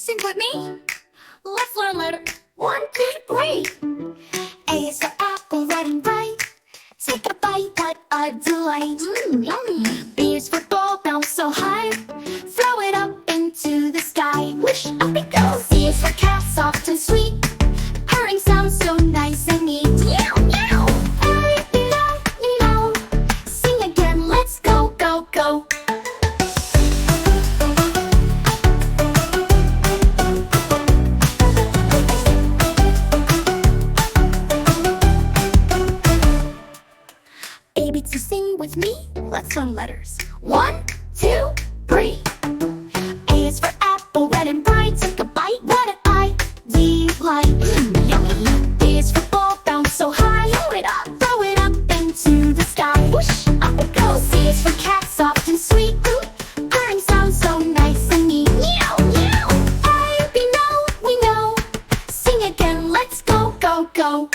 Sing with me. Let's learn letter. 1, 2, 3. A is for apple, red and bright. Take a bite, what a delight. Yummy. B is for ball, bounce so high. Throw it up into the sky. Wish up it goes. C is for cat, soft and sweet. Purring sounds so nice and neat. Meow, meow. A, meow, meow. Sing again, let's go, go, go. A, B, to sing with me. Let's learn letters. 1, 2, 3. A is for apple, red and bright. Take a bite, what an I delight. Yummy. B is for ball, bounce so high. Throw it up into the sky. Whoosh, up it goes. C is for cat, soft and sweet. Purring sounds so nice and neat. Meow, meow. A, B, know, we know. Sing again, let's go, go, go.